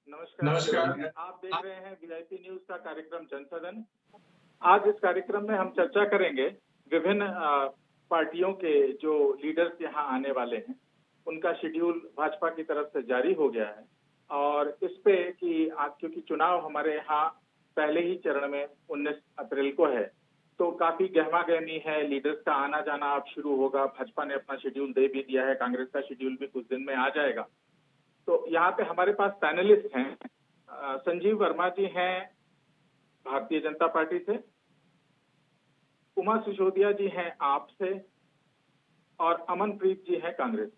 नमस्कार। आप देख रहे हैं वीआईपी न्यूज का कार्यक्रम जनसदन। आज इस कार्यक्रम में हम चर्चा करेंगे विभिन्न पार्टियों के जो लीडर्स यहाँ आने वाले हैं, उनका शेड्यूल भाजपा की तरफ से जारी हो गया है और इस पे कि आज क्योंकि चुनाव हमारे यहाँ पहले ही चरण में 19 अप्रैल को है, तो काफी गहमा गहमी है। लीडर्स का आना जाना अब शुरू होगा। भाजपा ने अपना शेड्यूल दे भी दिया है, कांग्रेस का शेड्यूल भी कुछ दिन में आ जाएगा। तो यहाँ पे हमारे पास पैनलिस्ट हैं। संजीव वर्मा जी हैं भारतीय जनता पार्टी से, उमा सिसोदिया जी हैं आप से, और अमनप्रीत जी हैं कांग्रेस।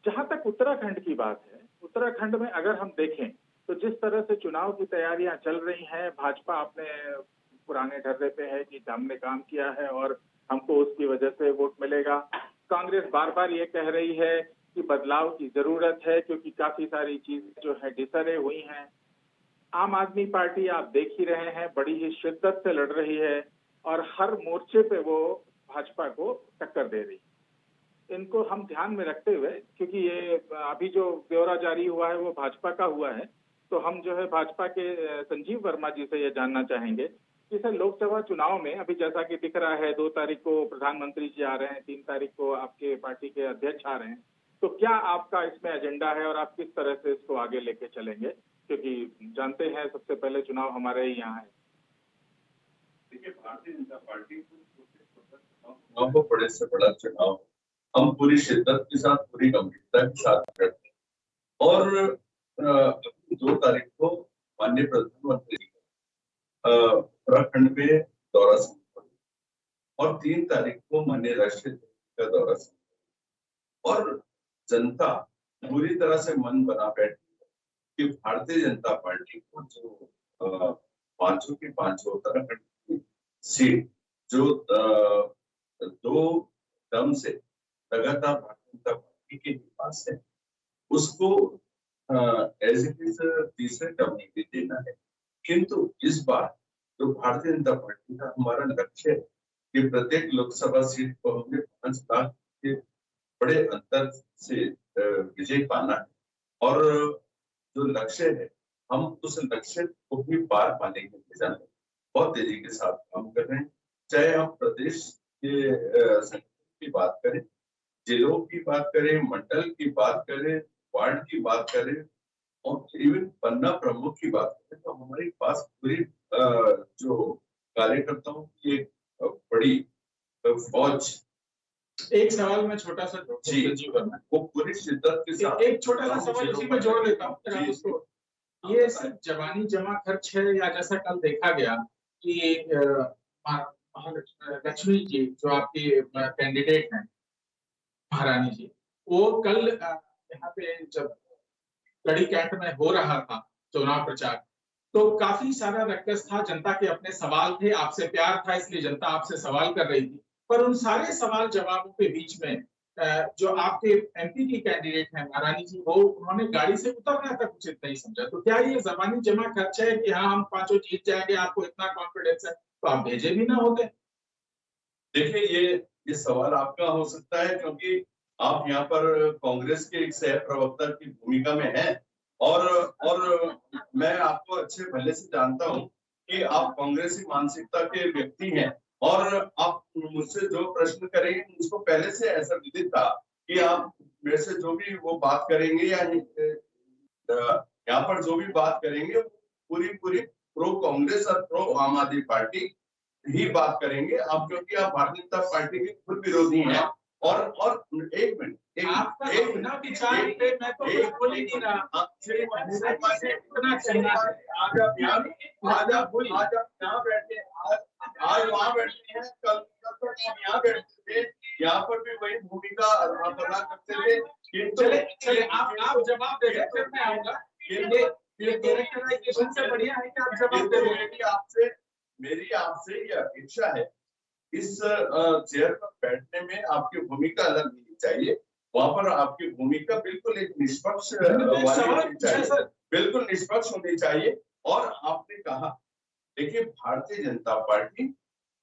जहां तक उत्तराखंड की बात है, उत्तराखंड में अगर हम देखें तो जिस तरह से चुनाव की तैयारियां चल रही हैं, भाजपा अपने पुराने ढर्रे पे है कि हमने काम किया है और हमको उसकी वजह से वोट मिलेगा। कांग्रेस बार बार ये कह रही है कि बदलाव की जरूरत है क्योंकि काफी सारी चीजें जो है डिसरे हुई हैं। आम आदमी पार्टी आप देख ही रहे हैं, बड़ी ही शिद्दत से लड़ रही है और हर मोर्चे पे वो भाजपा को टक्कर दे रही है। इनको हम ध्यान में रखते हुए, क्योंकि ये अभी जो ब्यौरा जारी हुआ है वो भाजपा का हुआ है, तो हम जो है भाजपा के संजीव वर्मा जी से ये जानना चाहेंगे कि सर, लोकसभा चुनाव में अभी जैसा कि दिख रहा है 2 तारीख को प्रधानमंत्री जी आ रहे हैं, 3 तारीख को आपके पार्टी के अध्यक्ष आ रहे हैं, तो क्या आपका इसमें एजेंडा है और आप किस तरह से इसको आगे लेके चलेंगे? क्योंकि जानते हैं सबसे पहले चुनाव हमारे ही यहाँ है। देखिए, भारतीय जनता पार्टी चुनाव को बड़े से बड़ा चुनाव हम पूरी शिद्दत के साथ, पूरी गंभीरता के साथ करते हैं और 2 तारीख को माननीय प्रधानमंत्री उत्तराखंड में दौरा संपन्न और 3 तारीख को माननीय राष्ट्रीय का दौरा संपन्न और जनता पूरी तरह से मन बना बैठी है कि भारतीय जनता पार्टी को जो 5 की 5 उत्तराखंड की सीट जो 2 टर्म से लगातार भारतीय जनता पार्टी के पास है, उसको एज इट इज तीसरे टर्म में भी देना है। किंतु इस बार जो भारतीय जनता पार्टी का हमारा लक्ष्य है कि प्रत्येक लोकसभा सीट को हमने 5 लाख के बड़े अंतर से विजय पाना है और जो लक्ष्य है, हम उस लक्ष्य को भी पार पाने के लिए बहुत तेजी के साथ काम कर रहे हैं। चाहे हम प्रदेश के संगठन की बात करें, जिलों की बात करें, मंडल की बात करें, वार्ड की बात करें और इवन पन्ना प्रमुख की बात करें, तो हमारे पास पूरी जो कार्यकर्ताओं की एक बड़ी फौज। एक सवाल मैं छोटा सा जी करना, वो पूरी शिद्दत के साथ एक छोटा सा सवाल इसी में जोड़ लेता हूँ। ये सिर्फ जवानी जमा खर्च है या जैसा कल देखा गया कि लक्ष्मी जी जो आपके कैंडिडेट हैं, महारानी जी, वो कल यहाँ पे जब कड़ी कैंट में हो रहा था चुनाव प्रचार, तो काफी सारा रक्कस था, जनता के अपने सवाल थे, आपसे प्यार था इसलिए जनता आपसे सवाल कर रही थी। पर उन सारे सवाल जवाबों के बीच में जो आपके एमपी की कैंडिडेट हैं महारानी जी, वो उन्होंने गाड़ी से उतरना तक उचित नहीं समझा। तो क्या ये जबानी जमा खर्च है कि हाँ हम 5 जीत जाएंगे, आपको इतना कॉन्फिडेंस है, तो आप भेजे भी ना होते? देखिए, ये सवाल आपका हो सकता है क्योंकि आप यहाँ पर कांग्रेस के एक सह प्रवक्ता की भूमिका में हैं और मैं आपको अच्छे भले से जानता हूँ कि आप कांग्रेसी मानसिकता के व्यक्ति हैं और आप मुझसे जो प्रश्न करेंगे उसको पहले से ऐसा विदित था कि आप मेरे से जो भी वो बात करेंगे या यहाँ पर जो भी बात करेंगे पूरी प्रो कांग्रेस और प्रो आम आदमी पार्टी ही बात करेंगे आप, क्योंकि आप भारतीय जनता पार्टी के खुद विरोधी हैं और एक मिनट आज वहाँ बैठते हैं, कल यहाँ बैठते थे, यहाँ पर भी वही भूमिका बना करते थे। चले आप जवाब दे रहे, फिर मैं आऊंगा। से बढ़िया है कि आप जवाब दे रहे। मेरी आपसे ये अपेक्षा है, इस चेयर पर बैठने में आपकी भूमिका अलग नहीं चाहिए, वहां पर आपकी भूमिका बिल्कुल एक निष्पक्ष बिल्कुल निष्पक्ष होनी चाहिए। और आपने कहा, देखिए भारतीय जनता पार्टी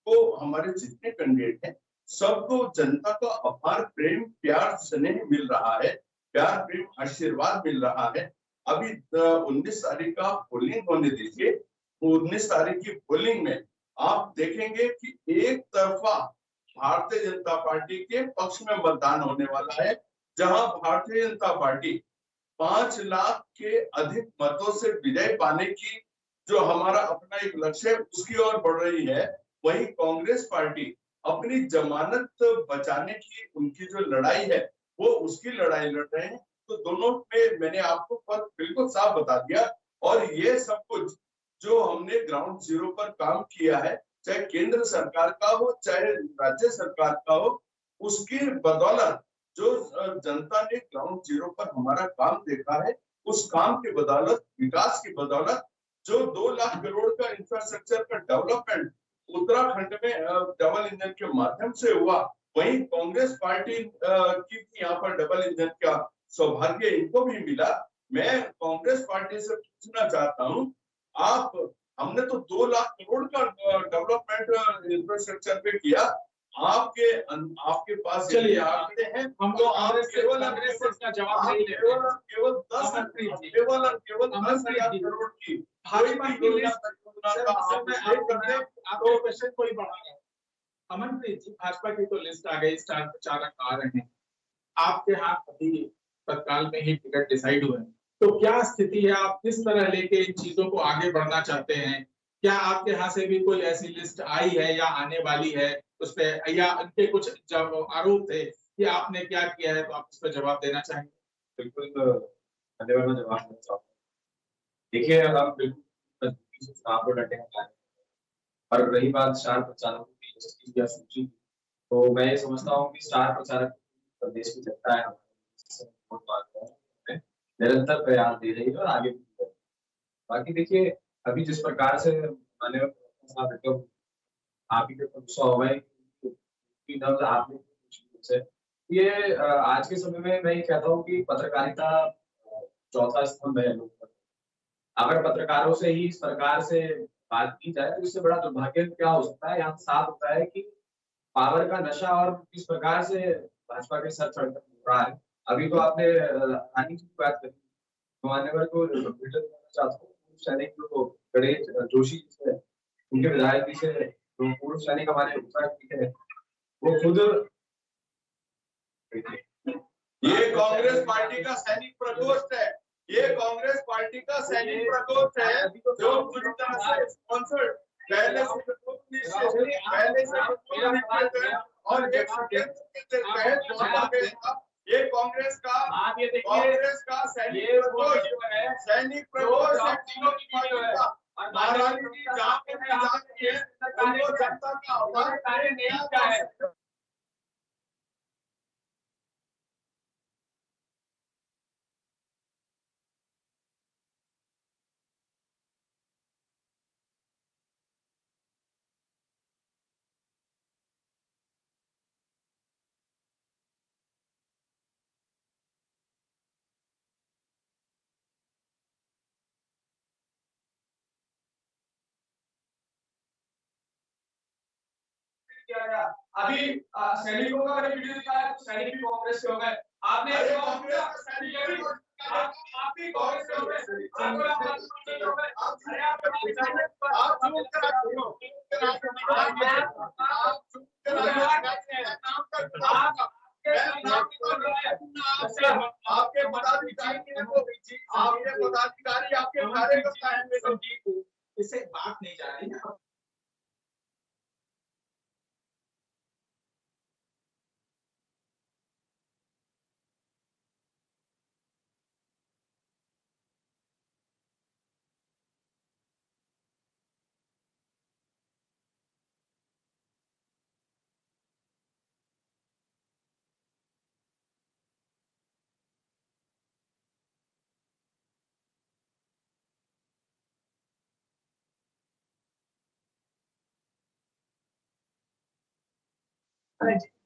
को हमारे जितने कैंडिडेट हैं सबको जनता का अपार प्रेम प्यार स्नेह मिल रहा है प्यार प्रेम आशीर्वाद मिल रहा है। अभी 19 तारीख का पोलिंग होने दीजिए। 19 तारीख की पोलिंग में आप देखेंगे कि एक तरफा भारतीय जनता पार्टी के पक्ष में मतदान होने वाला है, जहां भारतीय जनता पार्टी 5 लाख के अधिक मतों से विजय पाने की जो हमारा अपना एक लक्ष्य है उसकी ओर बढ़ रही है। वहीं कांग्रेस पार्टी अपनी जमानत बचाने की उनकी जो लड़ाई है वो उसकी लड़ाई लड़ रहे हैं। तो दोनों में मैंने आपको फर्क बिल्कुल साफ बता दिया। और ये सब कुछ जो हमने ग्राउंड जीरो पर काम किया है, चाहे केंद्र सरकार का हो चाहे राज्य सरकार का हो, उसकी बदौलत जो जनता ने ग्राउंड जीरो पर हमारा काम देखा है, उस काम की बदौलत, विकास की बदौलत जो 2 लाख करोड़ का इंफ्रास्ट्रक्चर का डेवलपमेंट उत्तराखंड में डबल इंजन के माध्यम से हुआ, वहीं कांग्रेस पार्टी की भी यहाँ पर डबल इंजन का सौभाग्य इनको भी मिला। मैं कांग्रेस पार्टी से पूछना चाहता हूँ, आप हमने तो 2 लाख करोड़ का डेवलपमेंट इंफ्रास्ट्रक्चर पे किया, आपके पास चलिए आंकड़े हैं, हम तो आप केवल का जवाब नहीं ले रहे हैं। केवल 10,000 करोड़ की भाजपा की लिस्ट आपके क्वेश्चन को ही बढ़ाना। अमनप्रीत जी, भाजपा की तो लिस्ट आ गई, स्टार प्रचारक आ रहे हैं, आपके यहाँ अभी तत्काल में ही टिकट डिसाइड हुए हैं, तो क्या स्थिति है? आप किस तरह लेके इन चीजों को आगे बढ़ना चाहते हैं? क्या आपके यहाँ से भी कोई ऐसी लिस्ट आई है या आने वाली है उस पे, या उनके कुछ जब आरोप थे कि आपने क्या किया है, तो आप इस पर जवाब देना चाहेंगे? बिल्कुल धन्यवाद, मैं जवाब देना चाहूँगा। देखिए, हम बिल्कुल चुनाव को डटे हैं। और रही बात स्टार प्रचारकों की लिस्ट या सूची, तो मैं ये समझता हूँ कि स्टार प्रचारक प्रदेश की जनता है, निरंतर प्रयास दे रही है और आगे भी दे रही है। बाकी देखिए, अभी जिस प्रकार से माननीय साहब एकदम आप ही के गुस्सा हो गए कि नब्ज आपने से ये आज के समय में मैं ये कहता हूँ कि पत्रकारिता चौथा स्तंभ है लोकतंत्र। अगर पत्रकारों से ही इस प्रकार से बात की जाए तो इससे बड़ा दुर्भाग्य क्या हो सकता है। यहाँ साफ होता है कि पावर का नशा और किस प्रकार से भाजपा के सर चढ़कर हो रहा है। अभी तो आपने हानि की बात करी, मान्यवर को चाहता हूँ सैनिक जो गणेश जोशी से उनके विधायक जी से जो पूर्व सैनिक हमारे उत्तराखंड के वो खुद ये कांग्रेस पार्टी का सैनिक प्रकोष्ठ है, ये कांग्रेस पार्टी का सैनिक प्रकोष्ठ है जो पूरी तरह से स्पॉन्सर्ड पहले से और एक ये कांग्रेस का सैनिक प्रकोष्ठ महारानी जी जहाँ पे भी जाती है वो जनता का आह्वान है। अभी सैनिकों का मैंने वीडियो दिखाया तो सैनिक भी कांग्रेस के हो गए। आपने आप भी कांग्रेस के हो गए, आपके पदाधिकारी आपके कार्यकर्ता हैं, इससे बात नहीं जा रही है।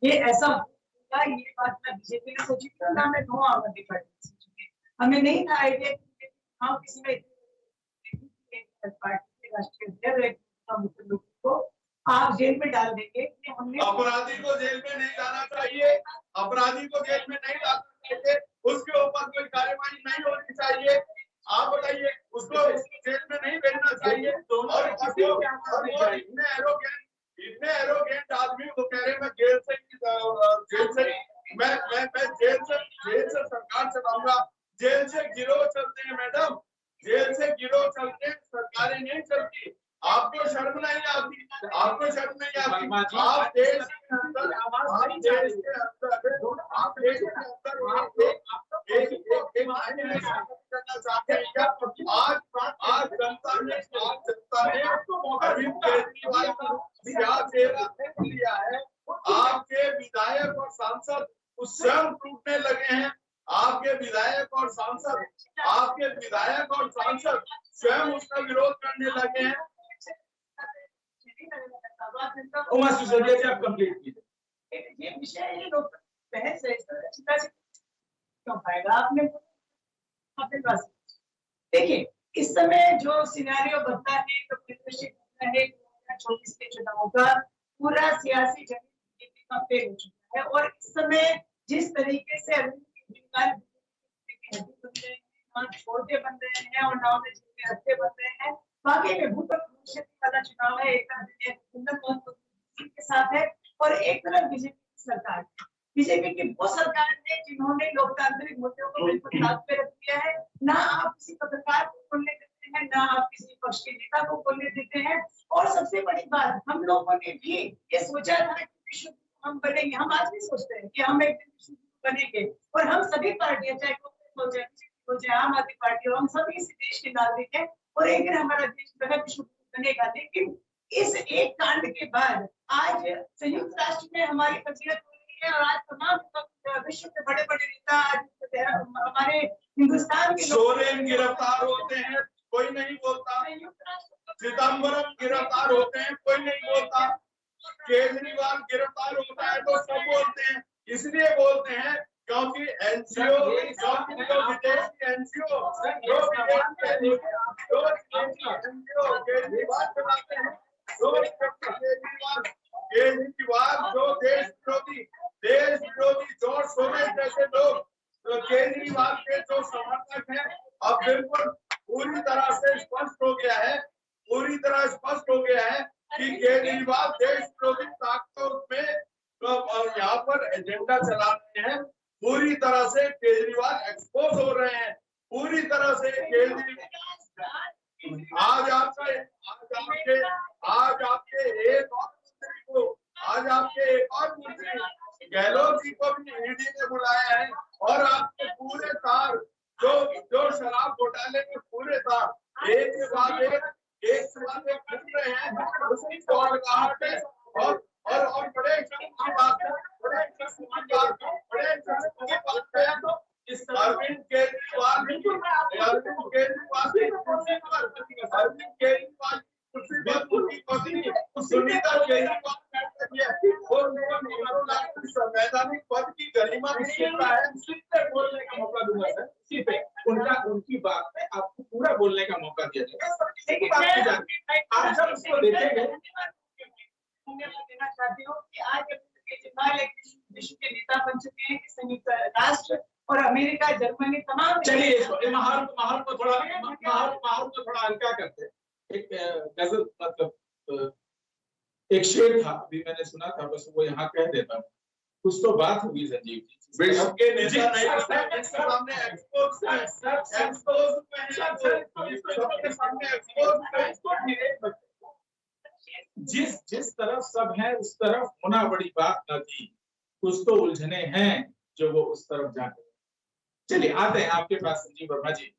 ये ऐसा होगा, ये बात मैं बीजेपी ने सोची थी ना, मैं नो आम आदमी पार्टी ने सोची थी। हमें नहीं था आइडिया कि हाँ किसी में पार्टी के राष्ट्रीय अध्यक्ष को आप जेल में डाल देंगे कि हमने अपराधी को जेल में नहीं जाना चाहिए, अपराधी को जेल में नहीं जाना चाहिए। उसके ऊपर कोई कार्यवाही नहीं होनी चाहिए? आप बताइए, उसको जेल में नहीं भेजना चाहिए? और इतने एरोगेंट आदमी को कह रहे मैं जेल से मैं जेल से सरकार चलाऊंगा। जेल से गिरोह चलते हैं मैडम, जेल से गिरोह चलते हैं, सरकारें नहीं चलती। आपको शर्म नहीं आती? आपको शर्म नहीं आती? आप देश के अंदर करना चाहते हैं क्या? आज जनता ने अरविंद केजरीवाल को क्या चेहरा लिया है? आपके विधायक और सांसद उस स्वयं टूटने लगे हैं। आपके विधायक और सांसद स्वयं उसका विरोध करने लगे हैं। उमा सिसोदिया जी, आप कंप्लीट कीजिए। ये विषय ये लोग बहस है, इस तरह चिंता से क्यों पाएगा आपने अपने पास? देखिए, इस समय जो सिनेरियो बनता है, जो परिदृश्य बनता है 2024 के चुनाव का, पूरा सियासी जमीन बीजेपी का फेल हो चुका है। और इस समय जिस तरीके से अरविंद केजरीवाल के हड्डी बन रहे हैं, ना छोटे बन रहे हैं और ना उनके हत्थे बन रहे हैं, वाकई में भूत भविष्य वाला चुनाव है। एक के साथ है और एक तरफ बीजेपी की सरकार, बीजेपी की वो सरकार है जिन्होंने लोकतांत्रिक मुद्दों को बिल्कुल हाथ पे रख दिया है। ना आप किसी पत्रकार को बोलने देते हैं, ना आप किसी पक्ष के नेता को बोलने देते हैं। और सबसे बड़ी बात, हम लोगों ने भी ये सोचा था कि विश्व हम बनेंगे। हम आज भी सोचते हैं कि हम एक दिन विश्व बनेंगे। और हम सभी पार्टियां, चाहे कांग्रेस हो चाहे आम आदमी पार्टी हो, हम सभी इस देश के नागरिक हैं और एक दिन हमारा देश विश्व बनेगा। लेकिन इस एक कांड के बाद आज संयुक्त राष्ट्र में हमारी फजीलत हो रही है और आज तमाम विश्व के बड़े बड़े नेता हमारे हिंदुस्तान के सोरेन गिरफ्तार होते हैं, कोई नहीं बोलता। चिदम्बरम गिरफ्तार होते हैं, कोई नहीं बोलता। केजरीवाल गिरफ्तार होता है तो सब बोलते हैं। इसलिए बोलते हैं क्योंकि एनजीओ विदेशी एनजीओ केजरीवाल चलाते हैं। केजरीवाल जो देश विरोधी जॉर्ज सोरेस जैसे लोग केजरीवाल के जो समर्थक हैं, अब बिल्कुल पूरी तरह से स्पष्ट हो गया है कि केजरीवाल देश विरोधी ताकतों में यहाँ पर एजेंडा चला रहे हैं। पूरी तरह से केजरीवाल एक्सपोज हो रहे हैं। पूरी तरह से आज आपके एक और मंत्री गहलोत जी को भी ईडी ने बुलाया है और आपके पूरे तार जो शराब घोटाले में पूरे तार एक के बाद एक खुल रहे हैं। उसी और बड़े की बात है, अरविंद केजरीवाल सुनीता केजरीवाल संवैधानिक पद की गरिमा बोलने का मौका दूंगा सर, इसी पे उनकी बात पे आपको पूरा बोलने का मौका दिया जाएगा। आप जब उसको देखेंगे, देना चाहती हूँ कि आज केजरीवाल एक विश्व के नेता बन चुके हैं। संयुक्त राष्ट्र और अमेरिका, जर्मनी, तमाम। चलिए माहौल को थोड़ा हल्का करते हैं। एक गजल, मतलब एक शेर था, अभी मैंने सुना था, बस वो यहाँ कह देता हूँ। कुछ तो बात होगी संजीव जी, विश्व के नेता नहीं सामने जिस तरफ सब है उस तरफ होना बड़ी बात न थी। कुछ तो उलझने हैं जो वो उस तरफ जाते। चलिए आते हैं आपके पास संजीव वर्मा जी।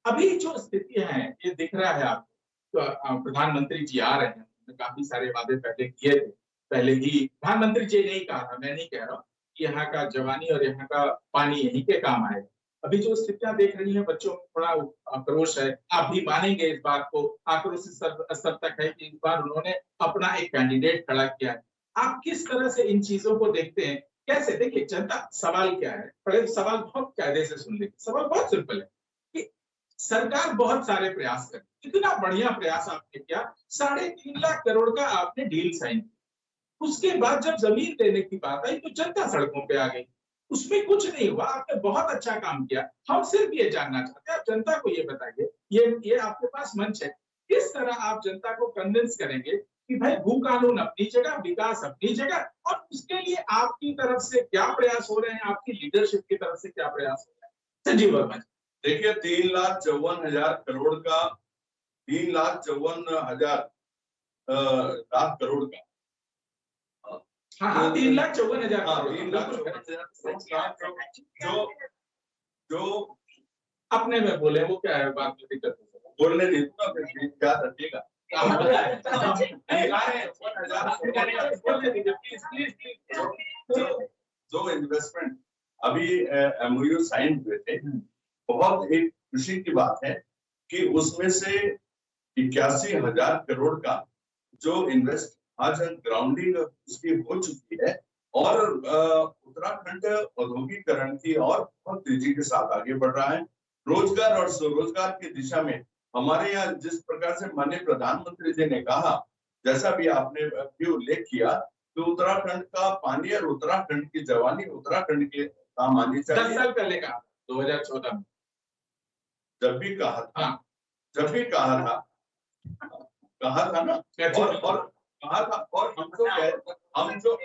अभी जो स्थिति है ये दिख रहा है आपको, तो प्रधानमंत्री जी आ रहे हैं, काफी सारे वादे पहले किए थे। पहले ही प्रधानमंत्री जी ने ही कहा था, मैं नहीं कह रहा हूँ, कि यहाँ का जवानी और यहाँ का पानी यहीं के काम आएगा। अभी जो स्थितियां देख रही हैं, बच्चों में थोड़ा आक्रोश है। आप भी मानेंगे इस बात को, आक्रोश इस स्तर तक है कि इस बार उन्होंने अपना एक कैंडिडेट खड़ा किया है। आप किस तरह से इन चीजों को देखते हैं? कैसे देखिए, जनता सवाल क्या है? पहले सवाल बहुत कायदे से सुन लीजिए। सवाल बहुत सिंपल है कि सरकार बहुत सारे प्रयास कर, इतना बढ़िया प्रयास आपने किया, 3.5 लाख करोड़ का आपने डील साइन किया। उसके बाद जब जमीन देने की बात आई तो जनता सड़कों पे आ गई। उसमें कुछ नहीं हुआ, आपने बहुत अच्छा काम किया। हम सिर्फ ये जानना चाहते हैं, आप जनता को ये बताइए, ये आपके पास मंच है, किस तरह आप जनता को कन्विंस करेंगे कि भाई भू कानून अपनी जगह, विकास अपनी जगह, और उसके लिए आपकी तरफ से क्या प्रयास हो रहे हैं, आपकी लीडरशिप की तरफ से क्या प्रयास हो रहे हैं? संजीव वर्मा जी। देखिए 3,54,000 करोड़ का 3,54,000 लाख करोड़ का हाँ, 3,54,000 हाँ, करोड़। 3,54,000 जो जो अपने में बोले, वो क्या है, बात में दिक्कत है। बोलने नहीं दूंगा, फिर याद रखिएगा। जो इन्वेस्टमेंट अभी MOU साइन हुए थे, बहुत एक खुशी की बात है कि उसमें से 81,000 करोड़ का जो इन्वेस्ट आज ग्राउंडिंग उसकी हो चुकी है और उत्तराखंड औद्योगिकरण की और बहुत तेजी के साथ आगे बढ़ रहा है। रोजगार और स्वरोजगार की दिशा में हमारे यहाँ जिस प्रकार से माननीय प्रधानमंत्री जी ने कहा, जैसा भी आपने भी उल्लेख किया, तो उत्तराखंड का पानी और उत्तराखंड की जवानी उत्तराखंड के काम आनी 10 चाहिए। साल पहले का 2014 में जब भी कहा था ना, कहा था ना, और कहा था, और हम जो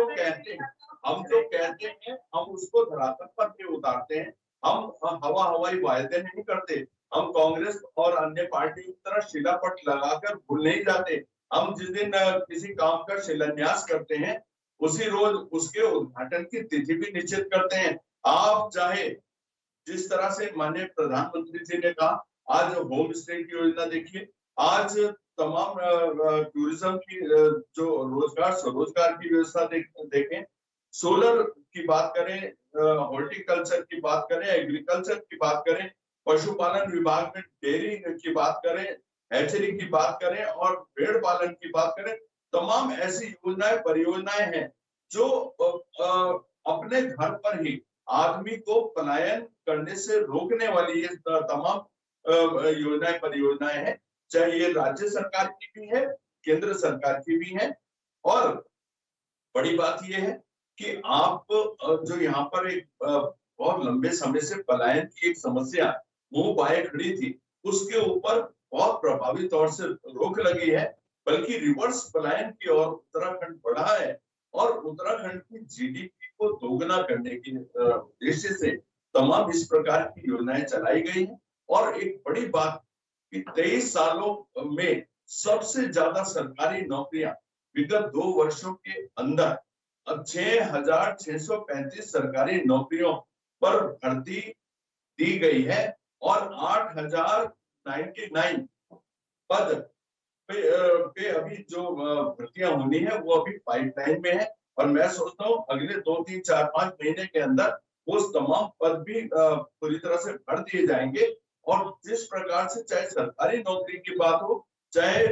कहते हैं हम उसको धरातल पर भी उतारते हैं। हम हवाई वायदे नहीं करते। हम कांग्रेस और अन्य पार्टी की तरह शिलापट लगाकर भूल नहीं जाते। हम जिस दिन किसी काम का शिलान्यास करते हैं, उसी रोज उसके उद्घाटन की तिथि भी निश्चित करते हैं। आप चाहे जिस तरह से माननीय प्रधानमंत्री जी ने कहा, आज होम स्टे की योजना देखिए, आज तमाम टूरिज्म की जो रोजगार स्वरोजगार की व्यवस्था देखें, सोलर की बात करें, हॉर्टिकल्चर की बात करें, एग्रीकल्चर की बात करें, पशुपालन विभाग में डेयरी की बात करें, हैचरी की बात करें और भेड़ पालन की बात करें, तमाम ऐसी योजनाएं परियोजनाएं हैं जो अपने घर पर ही आदमी को पलायन करने से रोकने वाली ये तमाम योजनाएं परियोजनाएं हैं, चाहे ये राज्य सरकार की भी है, केंद्र सरकार की भी है। और बड़ी बात यह है कि आप जो यहाँ पर एक बहुत लंबे समय से पलायन की एक समस्या मुंह बाए खड़ी थी, उसके ऊपर बहुत प्रभावी तौर से रोक लगी है, बल्कि रिवर्स पलायन की ओर उत्तराखंड बढ़ा है और उत्तराखंड की GDP को दोगुना करने के उद्देश्य से तमाम इस प्रकार की योजनाएं चलाई गई हैं। और एक बड़ी बात कि 23 सालों में सबसे ज्यादा सरकारी नौकरियां विगत 2 वर्षों के अंदर अब 6,635 सरकारी नौकरियों पर भर्ती दी गई है और 8,099 पद पे अभी जो भर्तियां होनी है वो अभी पाइपलाइन में है। और मैं सोचता हूँ अगले 2, 3, 4, 5 महीने के अंदर वो तमाम पद भी पूरी तरह से भर दिए जाएंगे। और जिस प्रकार से चाहे सरकारी नौकरी की बात हो, चाहे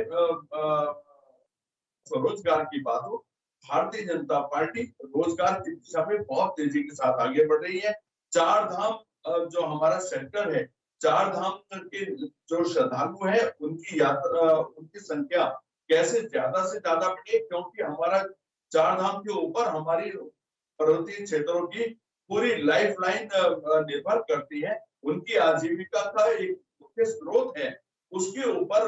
स्वरोजगार की बात हो, भारतीय जनता पार्टी रोजगार की दिशा में बहुत तेजी के साथ आगे बढ़ रही है। 4 धाम जो हमारा सेक्टर है, 4 धाम के जो श्रद्धालु है उनकी यात्रा, उनकी संख्या कैसे ज्यादा से ज्यादा बढ़े, क्योंकि हमारा 4 धाम के ऊपर हमारी पर्वतीय क्षेत्रों की पूरी लाइफलाइन निर्भर करती है। उनकी आजीविका का एक मुख्य स्रोत है, उसके ऊपर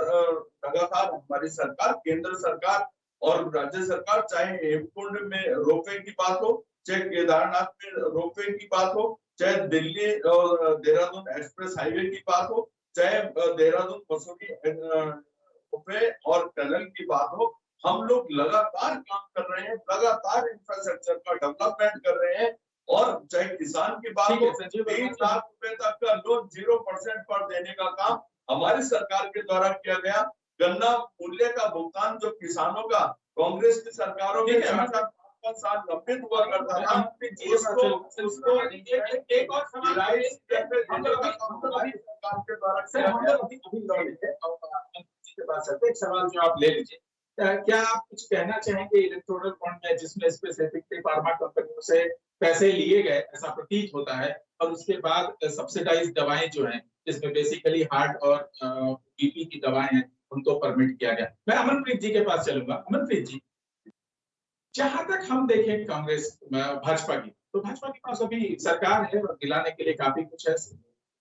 लगातार हमारी सरकार, केंद्र सरकार और राज्य सरकार, चाहे हेमकुंड में रोपवे की बात हो, चाहे केदारनाथ में रोपवे की बात हो, चाहे दिल्ली और देहरादून एक्सप्रेस हाईवे की बात हो, चाहे देहरादून मसूरी रोपवे और टनल की बात हो, हम लोग लगातार काम कर रहे हैं, लगातार इंफ्रास्ट्रक्चर का डेवलपमेंट कर रहे हैं। और चाहे किसान की बात हो, 3 लाख रुपए तक का लोन 0% पर देने का काम हमारी सरकार के द्वारा किया गया। गन्ना मूल्य का भुगतान जो किसानों का कांग्रेस की सरकारों में 4-5 साल लंबित हुआ करता था, उसको एक और सवाल एक सवाल जो आप ले लीजिए, क्या आप कुछ कहना चाहेंगे इलेक्टोरल बॉन्ड में, जिसमें स्पेसिफिकली फार्मा कंपनियों से पैसे लिए गए ऐसा प्रतीत होता है, और उसके बाद सब्सिडाइज दवाएं जो हैं, जिसमें बेसिकली हार्ट और BP की दवाएं हैं, उनको परमिट किया गया। मैं अमनप्रीत जी के पास चलूंगा। अमनप्रीत जी, जहां तक हम देखें कांग्रेस भाजपा की, तो भाजपा के पास अभी सरकार है और गिलाने के लिए काफी कुछ है,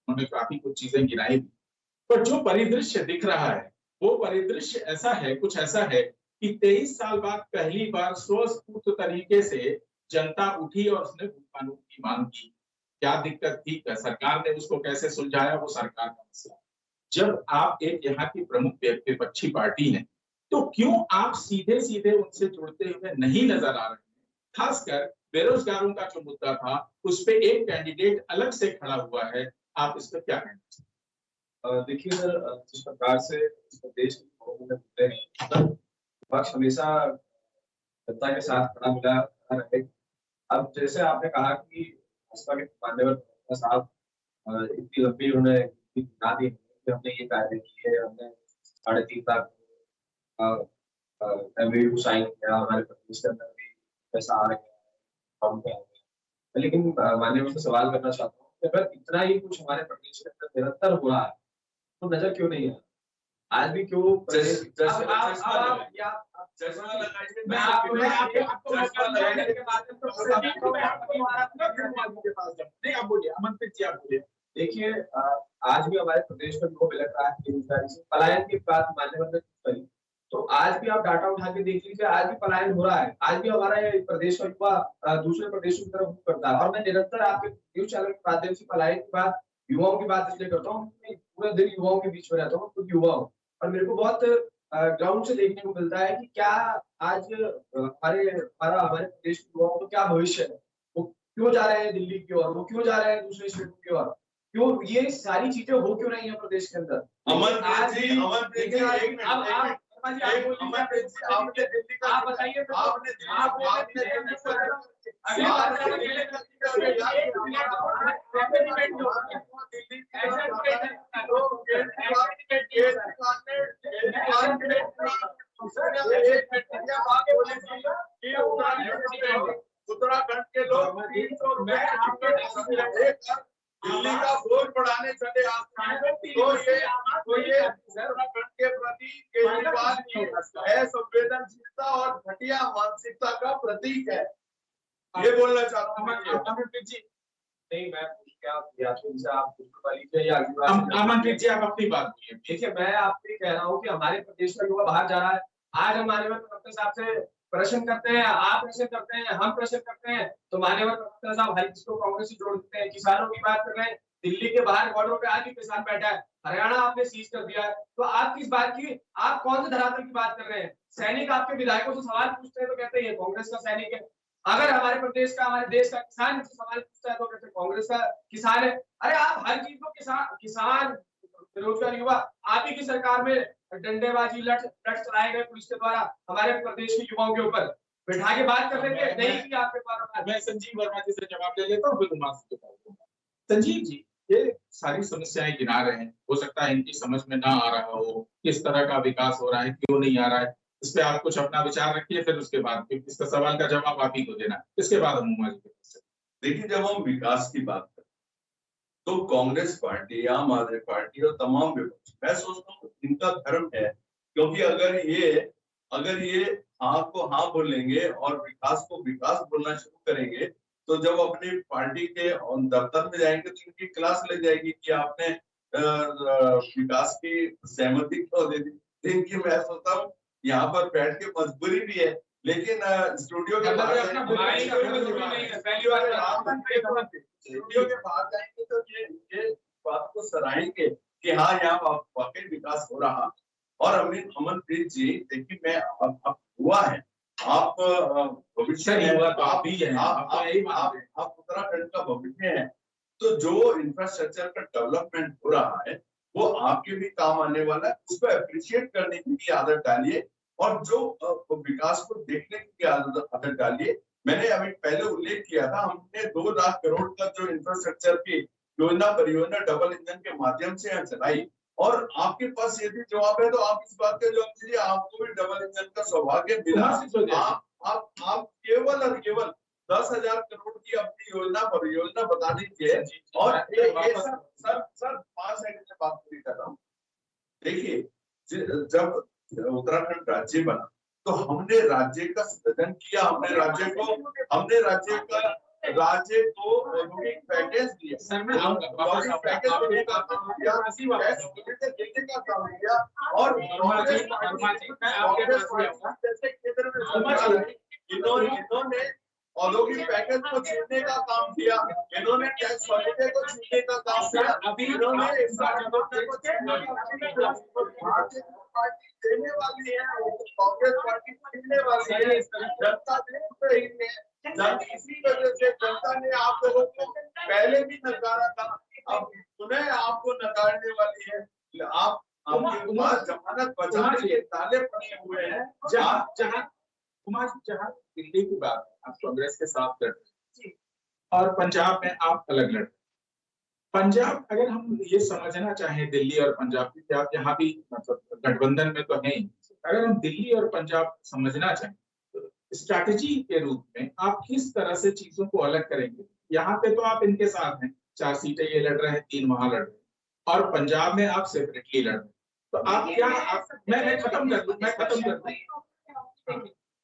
उन्होंने काफी कुछ चीजें गिनाई भी। पर जो परिदृश्य दिख रहा है वो परिदृश्य ऐसा है, कुछ ऐसा है कि 23 साल बाद पहली बार स्वस्फूर्त तरीके से जनता उठी और उसने कानून की मांग की। क्या दिक्कत थी, सरकार ने उसको कैसे सुलझाया, वो सरकार का मसला। जब आप एक यहाँ की प्रमुख विपक्षी पार्टी है, तो क्यों आप सीधे सीधे उनसे जुड़ते हुए नहीं नजर आ रहे हैं? खासकर बेरोजगारों का जो मुद्दा था, उस पे एक कैंडिडेट अलग से खड़ा हुआ है, आप इस पर क्या कहना चाहते हैं? देखिए सर, जिस प्रकार से इस देश के मुद्दे हैं, विपक्ष हमेशा जनता के साथ खड़ा रहे। अब जैसे आपने कहा कि भाजपा के मान्यवर साहब इतनी लंबी उन्होंने गिना दी कि हमने ये कार्य किए, हमने 3.5 लाख MOU साइन किया, हमारे प्रदेश के अंदर भी पैसा आ रहा है। लेकिन मान्यवर से सवाल करना चाहता हूँ कि अगर इतना ही कुछ हमारे प्रदेश के अंदर निरंतर हो रहा है तो नजर क्यों नहीं है? आज भी क्यों देखिए, आज भी हमारे प्रदेश में लोग लग रहा है बेरोजगारी से, पलायन की बात मान्यवर ने करी, तो आज भी आप डाटा उठा के देख लीजिए, आज भी पलायन हो रहा है। आज भी हमारा प्रदेश का युवा दूसरे प्रदेशों की तरफ मुख करता है। और मैं निरंतर आपके न्यूज चैनल के माध्यम से पलायन की बात, युवाओं की बात इसलिए करता हूँ, पूरे दिन युवाओं के बीच में रहता हूँ, खुद युवा हूँ और मेरे को बहुत ग्राउंड से देखने को मिलता है कि क्या आज हमारे प्रदेश के युवाओं को क्या भविष्य है, वो क्यों जा रहे हैं दिल्ली की ओर, वो क्यों जा रहे हैं दूसरे स्टेटों की ओर, क्यों ये सारी चीजें हो क्यों रही है प्रदेश के अंदर? अमरप्रीत जी, एक मिनट, आपने दिल्ली का, आप बताइए, उत्तराखंड के लोग 300 रुपए दिल्ली का बोझ बढ़ाने चले आते हैं, तो ये उत्तराखंड के प्रति केजरीवाल की असंवेदनशीलता और घटिया मानसिकता का प्रतीक है, ये बोलना चाहता हूँ। अमनप्रीत जी, नहीं, मैं क्या आप लीजिए या अमनप्रीत जी, आप अपनी बात कीजिए। देखिए, मैं आपको ये कह रहा हूँ कि हमारे प्रदेश का युवा बाहर जा रहा है। आज हम मान्यवर प्रवक्ता साहब से प्रश्न करते हैं, आप प्रश्न करते हैं, हम प्रश्न करते हैं, तो मान्यवर प्रवक्ता साहब हर किसी को कांग्रेस से जोड़ देते हैं। किसानों की बात कर रहे हैं, दिल्ली के बाहर बॉर्डर पे आज भी किसान बैठा है, हरियाणा आपने सीज कर दिया है, तो आप किस बात की, आप कौन से धरातल की बात कर रहे हैं? सैनिक आपके विधायकों से सवाल पूछते हैं तो कहते हैं कांग्रेस का सैनिक है। अगर हमारे प्रदेश का, हमारे देश का किसान सवाल पूछता है तो कहते हैं कांग्रेस का किसान है। अरे आप हर चीज को किसान बेरोजगार युवा, आप ही की सरकार में डंडेबाजी लट चलाए गए पुलिस के द्वारा हमारे प्रदेश के युवाओं के ऊपर बैठा के बात कर रहे थे, नहीं की आपके द्वारा। मैं संजीव वर्मा जी से जवाब ले लेता हूँ, फिर उमा से जवाब दूंगा। संजीव जी, ये सारी समस्याएं गिना रहे हैं, हो सकता है इनकी समझ में ना आ रहा हो, किस तरह का विकास हो रहा है, क्यों नहीं आ रहा है, इस पे आप कुछ अपना विचार रखिए, फिर उसके बाद इसका सवाल का जवाब आप ही को देना, इसके बाद हम उमा जी के पास। देखिए, जब हम विकास की बात करते तो कांग्रेस पार्टी, आम आदमी पार्टी और तमाम विपक्ष, मैं सोचता हूँ इनका धर्म है, क्योंकि अगर ये हाँ को हाँ बोलेंगे और विकास को विकास बोलना शुरू करेंगे, तो जब अपनी पार्टी के दफ्तर में जाएंगे तो इनकी क्लास ले जाएगी कि आपने विकास की सहमति क्यों दे दी। इनकी मैं सोचता हूँ यहाँ पर बैठ के मजबूरी भी है, लेकिन स्टूडियो के बाहर जाएंगे तो ये बात को सराहेंगे कि हाँ, यहाँ वाकई विकास हो रहा। और अमनप्रीत जी, देखिए, मैं अब हुआ है, आप भविष्य आप उत्तराखंड का भविष्य है, तो जो इंफ्रास्ट्रक्चर का डेवलपमेंट हो रहा है वो आपके भी काम आने वाला है, उसको अप्रिशिएट करने की भी आदत डालिए और जो विकास को देखने की आदत डालिए। मैंने अभी पहले उल्लेख किया था, हमने 2 लाख करोड़ का जो इंफ्रास्ट्रक्चर की परियोजना डबल इंजन के माध्यम से यहाँ चलाई, और आपके पास यदि जवाब है तो आप इस बात का जवाब दीजिए, आपको भी डबल इंजन का सौभाग्य मिला। आप केवल और केवल 10,000 करोड़ की अपनी परियोजना बता दीजिए। और सर 5 सेकंड में बात पूरी कर रहा हूँ। देखिए, जब उत्तराखंड राज्य बना तो हमने राज्य का सृजन किया, हमने राज्य का राज्य को औद्योगिक पैकेज दिया, सर मैं आऊंगा वापस आऊंगा, पैकेज देने का काम किया, वापस वापस देने का काम किया, और वर्मा जी मैं आपके पास भी आऊंगा। जैसे केंद्र में सरकार है, इन्होंने औद्योगिक पैकेज को छीनने का काम किया, इन्होंने टैक्स हॉलिडे को छीनने का काम किया, अभी इन्होंने को छीनने का काम किया। पार्टी देने वाली है, कांग्रेस पार्टी छीनने वाली है, जनता देख रही है, इसी वजह से जनता ने आप लोगों को पहले भी नकारा था, अब पुनः आपको नकारने वाली है। आप आपके पास जमानत बचाने के ताले पड़े हुए हैं। जहाँ दिल्ली की बात है, आप कांग्रेस के साथ लड़ रहे हैं और पंजाब में आप अलग लड़ रहे हैं। पंजाब अगर हम ये समझना चाहें दिल्ली और पंजाब की, क्या आप यहाँ भी मतलब गठबंधन में तो है ही, अगर हम दिल्ली और पंजाब समझना चाहें तो स्ट्रैटेजी के रूप में आप किस तरह से चीजों को अलग करेंगे। यहाँ पे तो आप इनके साथ हैं, 4 सीटें ये लड़ रहे हैं, 3 वहां लड़ रहे हैं, और पंजाब में आप सेपरेटली लड़ रहे हैं। तो आप क्या मैं खत्म कर दूं।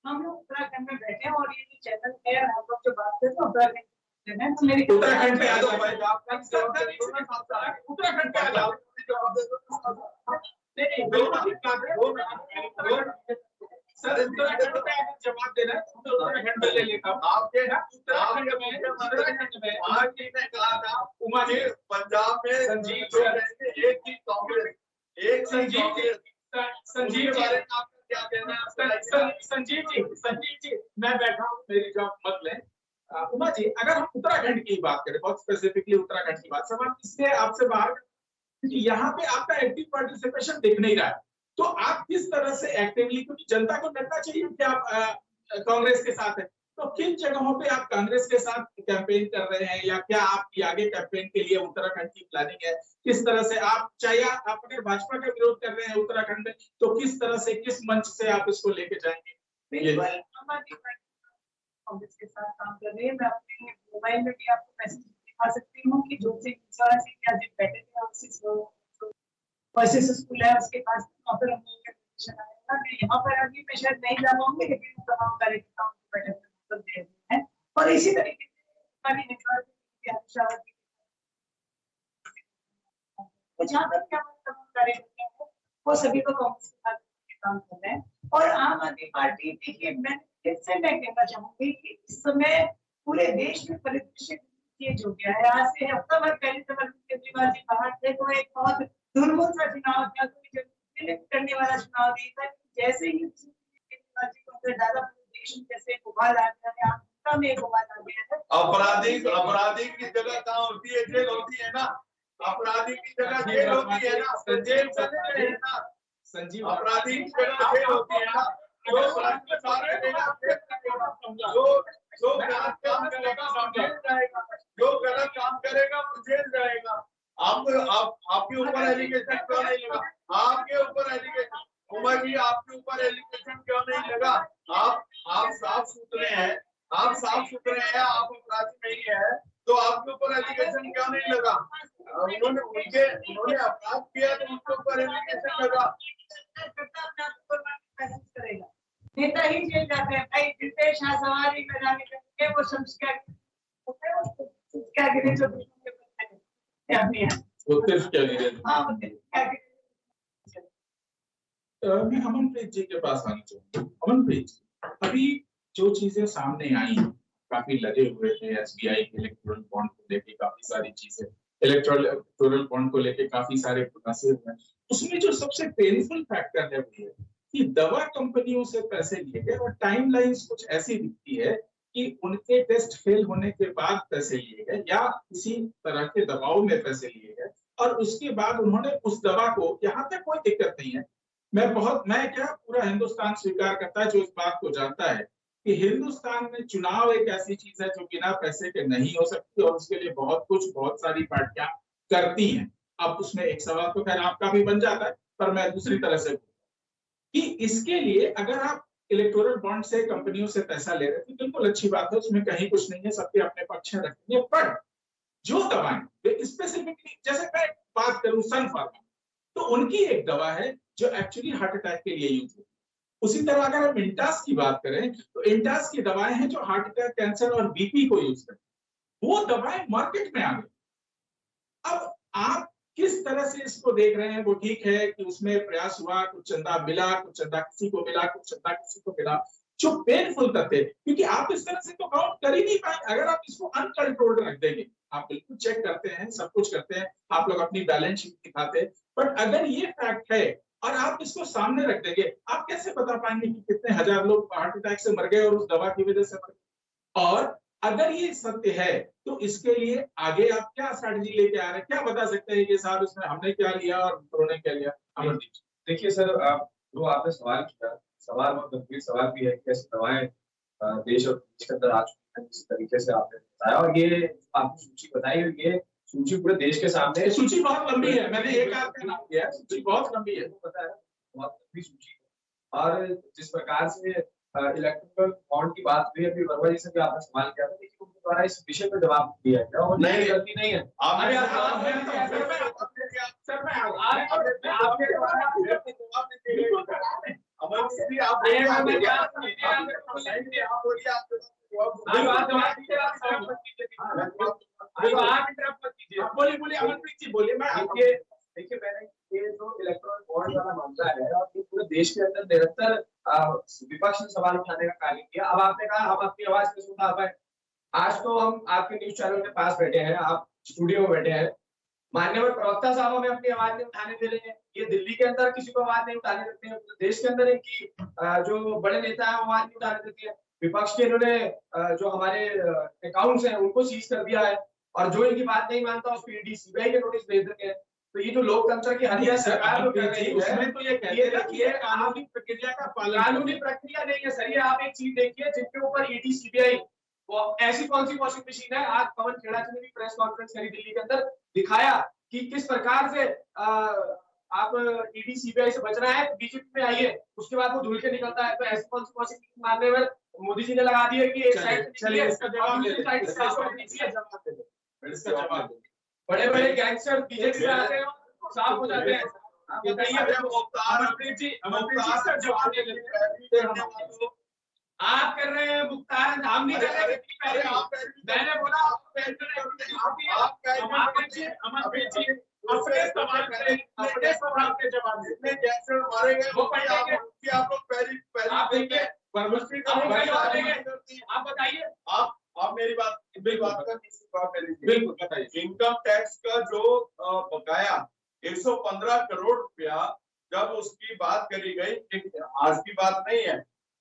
हम लोग उत्तराखंड में बैठे हैं और ये जो चैनल है हम लोग जो बात करते हैं उत्तराखंड तो मेरी उत्तराखंड पे आ जाओ, उत्तराखंड पे आ जाओ, सर उत्तराखंड पे जवाब देना है तो उत्तराखंड में ले लेता हूँ। आपके उत्तराखंड में पार्टी ने कहा था उमा जी पंजाब में संजीव एक ही कांग्रेस, एक संजीव बारे में आपका क्या कहना है? संजीव जी मैं बैठा हूँ, मेरी जॉब मत लें। उमा जी अगर हम उत्तराखंड की बात करें, बहुत स्पेसिफिकली उत्तराखंड की बात, सवाल इससे आपसे बाहर, क्योंकि यहाँ पे आपका एक्टिव पार्टिसिपेशन दिख नहीं रहा है, तो आप किस तरह से एक्टिवली, क्योंकि जनता को लगना चाहिए कि आप कांग्रेस के साथ है, तो किन जगहों पे आप कांग्रेस के साथ कैंपेन कर रहे हैं, या क्या आपकी आगे कैंपेन के लिए उत्तराखंड की प्लानिंग है? किस तरह से आप, चाहे आप अगर भाजपा का विरोध कर रहे हैं उत्तराखंड में, तो किस तरह से, किस मंच से आप इसको लेके जाएंगे? कांग्रेस के साथ काम कर रही है। मैं अपने मोबाइल में भी आपको मैसेज दिखा सकती हूँ कि जो से बैठे थे वर्सेस स्कूल है उसके पास पर आएगा। मैं यहाँ पर अभी मैं शायद नहीं जा पाऊंगी, लेकिन तमाम कार्यकर्ताओं की बैठक में दे रहे हैं। और इसी तरीके से जहाँ तक क्या तमाम कार्यकर्ता है वो सभी को कांग्रेस के साथ काम कर रहे हैं। और आम आदमी पार्टी, देखिए मैं कहना चाहूंगी कि इस समय पूरे देश में परिदृश्य चेंज हो गया है। आज से हफ्ता भर पहले जब केजरीवाल जी बाहर थे तो एक बहुत दुर्मुख सा चुनाव था, करने वाला चुनाव नहीं था। जैसे ही केजरीवाल जी को ज्यादा देश में जैसे उबाल आ गया है, आपका में उबाल आ गया है। अपराधी की जगह कहाँ होती है? जेल होती है ना। अपराधी की जगह जेल होती है ना, तो जेल चले गए ना। संजीव अपराधी की जगह जेल होती है ना। जो गलत काम करेगा जो गलत काम करेगा वो जेल जाएगा, जो गलत काम करेगा वो जेल जाएगा। आपके ऊपर एलिगेशन क्यों नहीं लगा? आपके ऊपर एलिगेशन, उमर जी आपके ऊपर एलिगेशन क्यों नहीं लगा? आप साफ सुथरे हैं, आप अपराधी नहीं है, तो आपके ऊपर एलिगेशन क्यों नहीं लगा? उन्होंने अपराध किया तो उनके ऊपर एलिगेशन लगा। करेगा नेता ही जेल जाते हैं भाई। जितेश सवारी में जाने के वो संस्कार गिरे जो मैं अमनप्रीत जी के पास आना चाहूंगा। अमनप्रीत जी, अभी जो चीजें सामने आई, काफी लगे हुए थे एसबीआई के इलेक्टोरल बॉन्ड को लेके, काफी सारी चीजें इलेक्टोरल बॉन्ड को लेके काफी सारे खुलासे हुए। उसमें जो सबसे पेनफुल फैक्टर है वो है कि दवा कंपनियों से पैसे लिए गए, और टाइमलाइंस कुछ ऐसी दिखती है कि उनके टेस्ट फेल होने के बाद पैसे लिए गए या किसी तरह के दबाव में पैसे लिए गए, और उसके बाद उन्होंने उस दवा को, यहाँ तक कोई दिक्कत नहीं है, मैं क्या पूरा हिंदुस्तान स्वीकार करता है जो इस बात को जानता है कि हिंदुस्तान में चुनाव एक ऐसी चीज है जो बिना पैसे के नहीं हो सकती, और उसके लिए बहुत सारी पार्टियां करती हैं। अब उसमें एक सवाल तो खैर आपका भी बन जाता है, पर मैं दूसरी तरह से कि इसके लिए अगर आप इलेक्टोरल बॉन्ड से कंपनियों से पैसा ले रहे हैं तो बिल्कुल अच्छी बात है, उसमें कहीं कुछ नहीं है, सबके अपने पक्ष रखेंगे। पर जो दवाएं स्पेसिफिकली, जैसे मैं बात करूं सन फार्मा, तो उनकी एक दवा है जो एक्चुअली हार्ट अटैक के लिए यूज होती है। उसी तरह अगर हम इंटास की बात करें तो इंटास की दवाएं हैं जो हार्ट अटैक, कैंसर और बीपी को यूज करती वो दवाएं मार्केट में आ गई। अब आप किस तरह से इसको देख रहे हैं? वो ठीक है कि उसमें प्रयास हुआ, कुछ चंदा मिला, कुछ चंदा किसी को मिला, कुछ चंदा किसी को मिला, जो पेनफुल तथ्य, क्योंकि आप इस तरह से तो काउंट कर ही नहीं पाए। अगर आप इसको अनकंट्रोल्ड रख देंगे, आप बिल्कुल चेक करते हैं, सब कुछ करते हैं, आप लोग अपनी बैलेंस शीट दिखाते हैं, बट अगर ये फैक्ट है और आप इसको सामने रख देंगे, आप कैसे बता पाएंगे कि कितने हजार लोग हार्ट अटैक से मर गए और उस दवा की वजह से मर गए? और अगर ये सत्य है तो इसके लिए आगे आप क्या स्ट्रेटजी लेके आ रहे हैं? क्या बता सकते हैं कि साहब इसमें हमने क्या लिया और उन्होंने क्या लिया? अमरदीप जी। देखिए सर, जो आपने सवाल किया, सवाल बहुत गंभीर सवाल भी है कि ऐसी दवाएं देश और देश के अंदर आ चुकी हैं, जिस तरीके से आपने बताया। और ये आपने सूची बताई, और ये सूची पूरे देश के सामने, ये सूची बहुत लंबी है, मैंने एक आपका नाम लिया है, सूची बहुत लंबी है, पता है, बहुत लंबी सूची है। और जिस प्रकार से इलेक्ट्रिकल बॉन्ड की बात हुई, अभी वर्मा जी से भी आपने सवाल किया था, लेकिन उनके द्वारा इस विषय पर जवाब दिया गया और नहीं, गलती नहीं है। आपने देखिए मैंने ये जो इलेक्ट्रॉनिक बॉन्ड वाला मामला है, और ये पूरे देश के अंदर निरंतर विपक्ष ने सवाल उठाने का कार्य किया। अब आपने कहा हम अपनी आवाज नहीं सुना पाए। आज तो हम आपके न्यूज चैनल के पास बैठे हैं, आप स्टूडियो में बैठे हैं, मान्यवर प्रवक्ता साहब हमें अपनी आवाज नहीं उठाने दे रहे हैं। ये दिल्ली के अंदर किसी को आवाज नहीं उठाने देते हैं, देश के अंदर इनकी जो बड़े नेता है वो आवाज नहीं उठाने देते हैं। विपक्ष के इन्होंने जो हमारे अकाउंट्स हैं उनको सीज कर दिया है, और जो इनकी बात नहीं मानता उसको ईडी सीबीआई के नोटिस भेज देते हैं। तो ये जो लोकतंत्र की हत्या सरकार जो कर रही है, उसमें तो ये कहते हैं कि ये कानूनी प्रक्रिया का पालन, कानूनी प्रक्रिया नहीं है सर। ये आप एक चीज देखिए, जिनके ऊपर ईडी सीबीआई, वो ऐसी कौन सी वॉशिंग मशीन है? आज पवन खेड़ा जी ने भी प्रेस कॉन्फ्रेंस करी दिल्ली के अंदर, दिखाया कि किस प्रकार से आप ईडी सीबीआई से बच रहा है, बीजेपी में आइए, उसके बाद वो धुल के निकलता है। तो ऐसी कौन सी वॉशिंग मशीन मारने में मोदी जी ने लगा दी है कि एक साइड चलिए इसका जवाब दे दे। बड़े बड़े गैंगस्टर बीजेपी में आते हैं, साफ हो जाते हैं। आप बताइए, अमरप्रीत जी इसका जवाब दे देते। आप कर रहे हैं मुख्तार, हम नहीं कर रहे। मैंने बोला अमरप्रीत जी अपने सवाल के जवाब इतने गैंगस्टर मारे गए, वो पढ़ेंगे कि आप लोग पहली आप देखिए, आप बताइए। आप मेरी बात बिल्कुल बताइए। इनकम टैक्स का जो बकाया 115 करोड़ रुपया, जब उसकी बात करी गई, आज की बात नहीं है,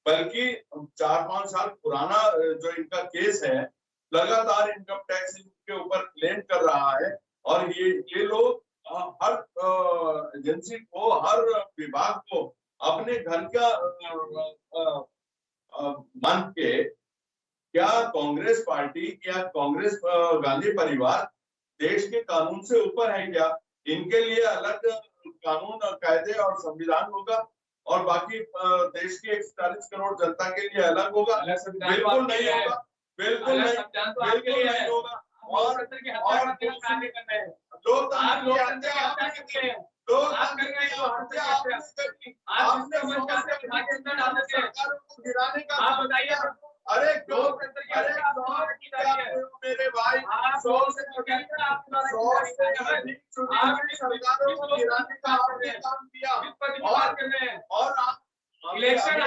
बल्कि 4-5 साल पुराना जो इनका केस है, लगातार इनकम टैक्स इनके ऊपर क्लेम कर रहा है। और ये लोग हर एजेंसी को, हर विभाग को अपने घर का मान के, क्या कांग्रेस पार्टी, क्या कांग्रेस गांधी परिवार देश के कानून से ऊपर है क्या? इनके लिए अलग कानून, कायदे और संविधान होगा, और बाकी देश की 140 करोड़ जनता के लिए अलग होगा? बिल्कुल नहीं होगा, बिल्कुल नहीं होगा। और अरे मेरे भाई, 100 से सरकारों को गिराने का आपने काम किया, और इलेक्शन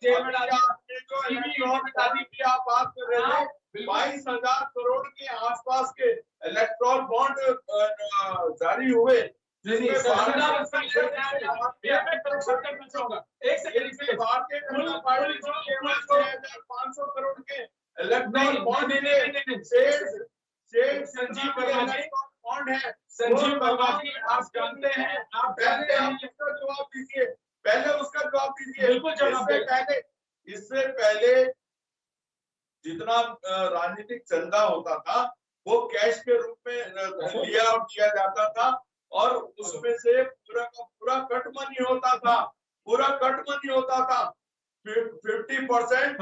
जेल में डाला, जो आप बात कर रहे थे, 22,000 करोड़ के आसपास के इलेक्ट्रॉल बॉन्ड जारी हुए, जिसमें 500 करोड़ के इलेक्ट्रॉल बॉन्ड संजीव वर्मा जी बॉन्ड है। संजीव वर्मा जी, आप जानते हैं, आप जानते हैं, इसका जवाब दीजिए, पहले उसका जवाब दीजिए। बिल्कुल जवाब। इससे पहले जितना राजनीतिक चंदा होता था वो कैश के रूप में लिया और दिया जाता था, और उसमें से पूरा का पूरा कट मनी होता था, 50%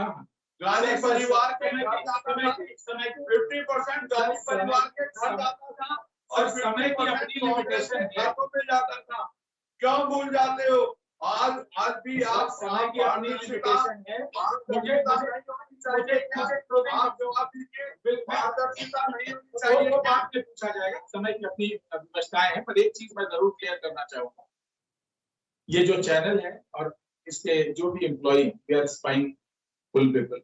गांधी परिवार के घर जाता था, 50% गांधी परिवार के घर जाता था, और समय की अपनी लिमिटेशन है, पे जाता था। क्यों भूल जाते हो? आज भी आप समय की अपनी लिमिटेशन है। मुझे आप जवाब दीजिए। पारदर्शिता नहीं होनी चाहिए, वो बात में पूछा जाएगा, समय की अपनी व्यवस्थाएं हैं, पर एक चीज मैं जरूर क्लियर करना चाहूंगा, ये जो चैनल है और इसके जो भी employee we are spying full people,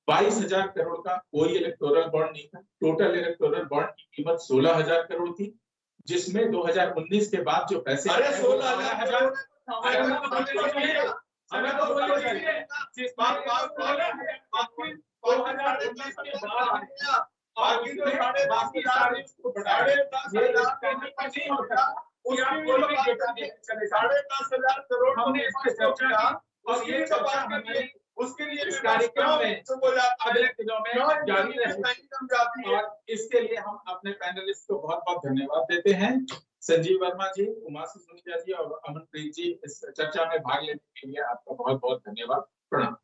22,000 crore का कोई इलेक्टोरल बॉन्ड नहीं था। टोटल इलेक्टोरल बॉन्ड की कीमत 16,000 करोड़ थी, जिसमें 2019 के बाद जो पैसे 16,000 हमने इस पे चर्चा की और ये चर्चा हमारी उसके लिए इस कार्यक्रम में अगले दिनों में जारी रहेगी और इसके लिए हम अपने पैनलिस्ट को बहुत बहुत धन्यवाद देते हैं। संजीव वर्मा जी, उमाशु सुनीता जी और अमनप्रीत जी, इस चर्चा में भाग लेने के लिए आपका बहुत बहुत धन्यवाद। प्रणाम।